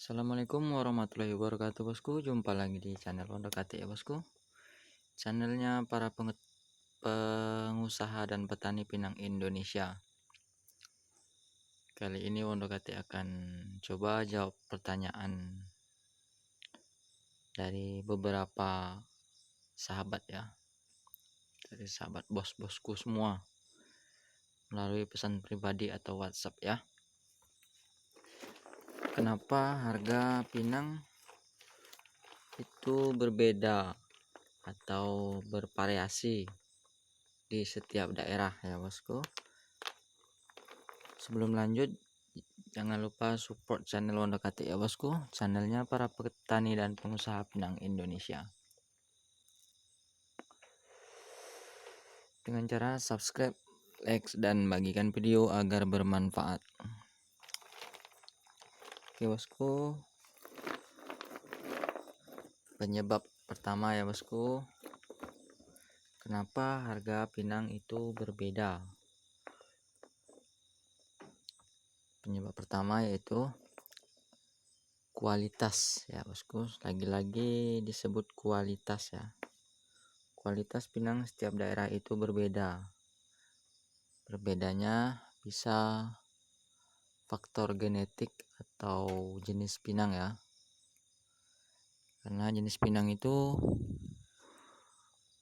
Assalamualaikum warahmatullahi wabarakatuh bosku. Jumpa lagi di channel Pondok Ati ya bosku. Channelnya para pengusaha dan petani pinang Indonesia. Kali ini Pondok Ati akan coba jawab pertanyaan dari beberapa sahabat ya, dari sahabat bos-bosku semua melalui pesan pribadi atau WhatsApp ya. Kenapa harga pinang itu berbeda atau bervariasi di setiap daerah ya bosku? Sebelum lanjut, jangan lupa support channel Pondok Ati ya bosku, channelnya para petani dan pengusaha pinang Indonesia, dengan cara subscribe, like, dan bagikan video agar bermanfaat. Oke bosku, penyebab pertama ya bosku, kenapa harga pinang itu berbeda. Penyebab pertama yaitu kualitas ya bosku, lagi-lagi disebut kualitas ya. Kualitas pinang setiap daerah itu berbeda. Berbedanya bisa faktor genetik atau jenis pinang ya. Karena jenis pinang itu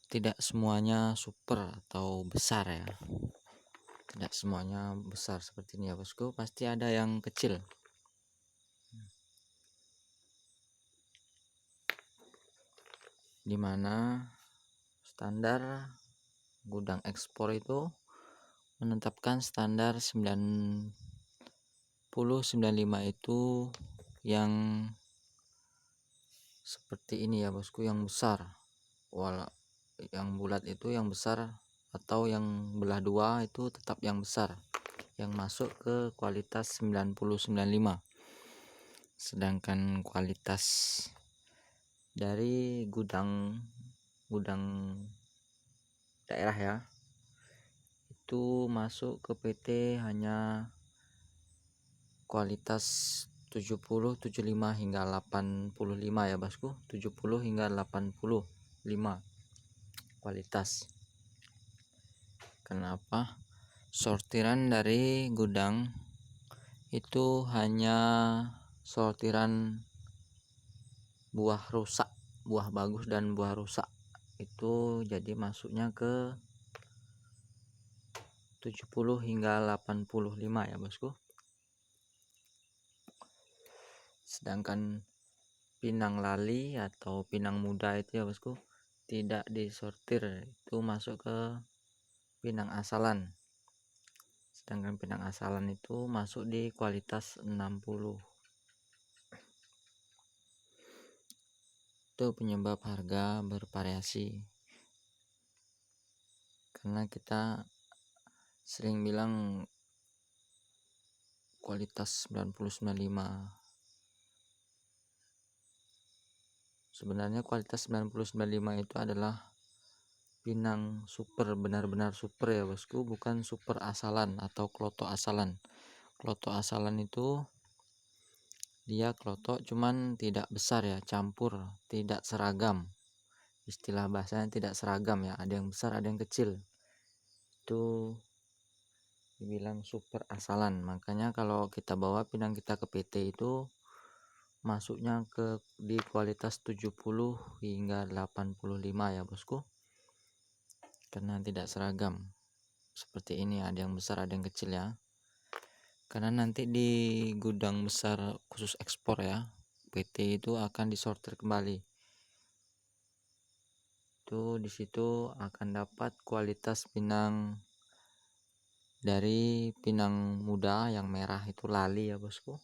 tidak semuanya super atau besar ya. Tidak semuanya besar seperti ini ya bosku, pasti ada yang kecil. Dimana standar gudang ekspor itu menetapkan standar 90-95 itu yang seperti ini ya bosku, yang besar. Yang bulat itu yang besar, atau yang belah dua itu tetap yang besar, yang masuk ke kualitas 90-95. Sedangkan kualitas dari gudang daerah ya, itu masuk ke PT hanya kualitas 70, 75 hingga 85 ya bosku. 70 hingga 85 kualitas. Kenapa? Sortiran dari gudang itu hanya sortiran buah rusak, buah bagus dan buah rusak. Itu jadi masuknya ke 70 hingga 85 ya bosku. Sedangkan pinang lali atau pinang muda itu ya bosku, tidak disortir, itu masuk ke pinang asalan. Sedangkan pinang asalan itu masuk di kualitas 60. Itu penyebab harga bervariasi. Karena kita sering bilang kualitas 90-95. Sebenarnya kualitas 90-95 itu adalah pinang super, benar-benar super ya bosku, bukan super asalan atau kloto asalan. Kloto asalan itu dia kloto cuman tidak besar ya, campur, tidak seragam. Istilah bahasanya tidak seragam ya, ada yang besar ada yang kecil. Itu dibilang super asalan. Makanya kalau kita bawa pinang kita ke PT itu masuknya di kualitas 70 hingga 85 ya bosku. Karena tidak seragam. Seperti ini, ada yang besar ada yang kecil ya. Karena nanti di gudang besar khusus ekspor ya, PT itu akan disortir kembali. Itu di situ akan dapat kualitas pinang dari pinang muda yang merah itu lali ya bosku.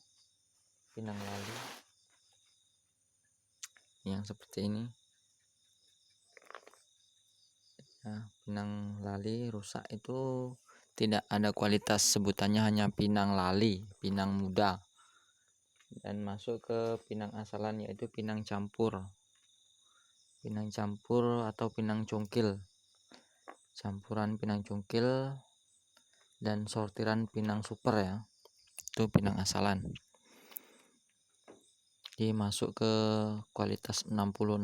Pinang lali yang seperti ini. Nah, pinang lali rusak itu tidak ada kualitas, sebutannya hanya pinang lali, pinang muda. Dan masuk ke pinang asalan yaitu pinang campur. Pinang campur atau pinang congkil. Campuran pinang congkil dan sortiran pinang super ya. Itu pinang asalan. Jadi masuk ke kualitas 60-65.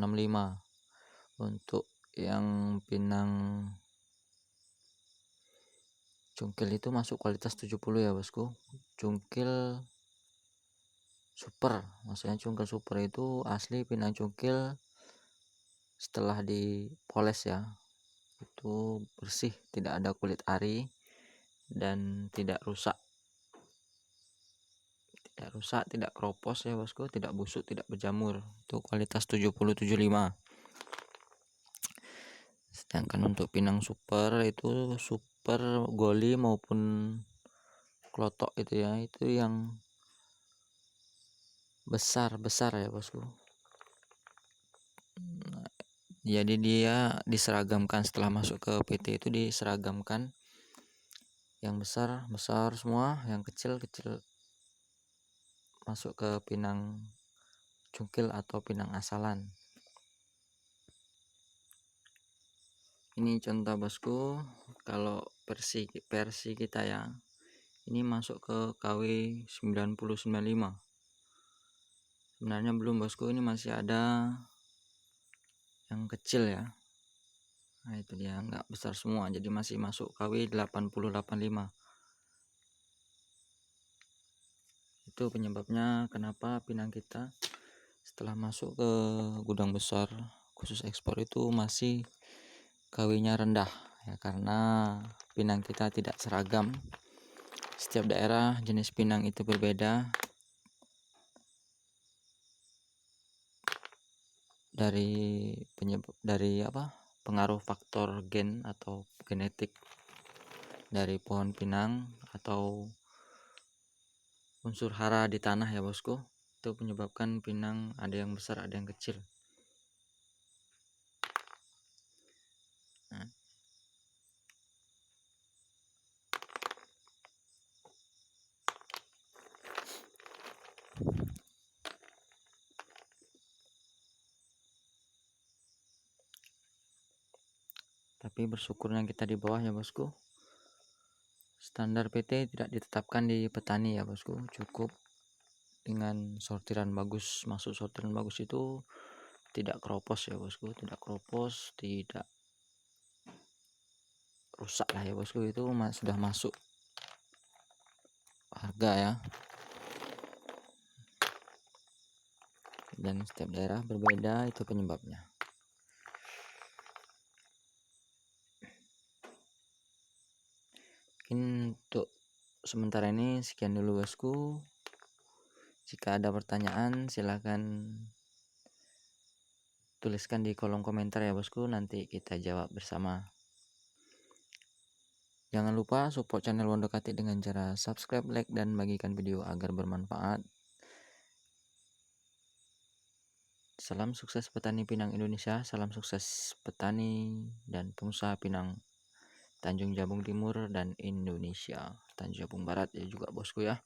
Untuk yang pinang cungkil itu masuk kualitas 70 ya bosku. Cungkil super, maksudnya cungkil super itu asli pinang cungkil setelah dipoles ya, itu bersih, tidak ada kulit ari dan tidak rusak, tidak kropos ya bosku, tidak busuk, tidak berjamur. Itu kualitas 70-75. Sedangkan untuk pinang super itu super goli maupun klotok itu ya, itu yang besar ya bosku. Jadi dia diseragamkan setelah masuk ke PT itu, diseragamkan yang besar semua, yang kecil masuk ke pinang cungkil atau pinang asalan. Ini contoh bosku, kalau versi kita ya, ini masuk ke KW 9095. Sebenarnya belum bosku, ini masih ada yang kecil ya. Nah itu dia, nggak besar semua, jadi masih masuk KW 8085. Itu penyebabnya kenapa pinang kita setelah masuk ke gudang besar khusus ekspor itu masih KW-nya rendah ya, karena pinang kita tidak seragam. Setiap daerah jenis pinang itu berbeda, dari pengaruh faktor gen atau genetik dari pohon pinang atau unsur hara di tanah ya bosku. Itu menyebabkan pinang ada yang besar, ada yang kecil. Nah, tapi bersyukurnya kita di bawah ya bosku. Standar PT tidak ditetapkan di petani ya bosku, cukup dengan sortiran bagus. Masuk sortiran bagus itu tidak kropos ya bosku, tidak kropos, tidak rusak lah ya bosku, itu sudah masuk harga ya. Dan setiap daerah berbeda, itu penyebabnya. Mungkin untuk sementara ini sekian dulu bosku. Jika ada pertanyaan silahkan tuliskan di kolom komentar ya bosku, nanti kita jawab bersama. Jangan lupa support channel Wondokati dengan cara subscribe, like, dan bagikan video agar bermanfaat. Salam sukses petani pinang Indonesia, salam sukses petani dan pengusaha pinang Tanjung Jabung Timur dan Indonesia, Tanjung Jabung Barat ya juga bosku ya.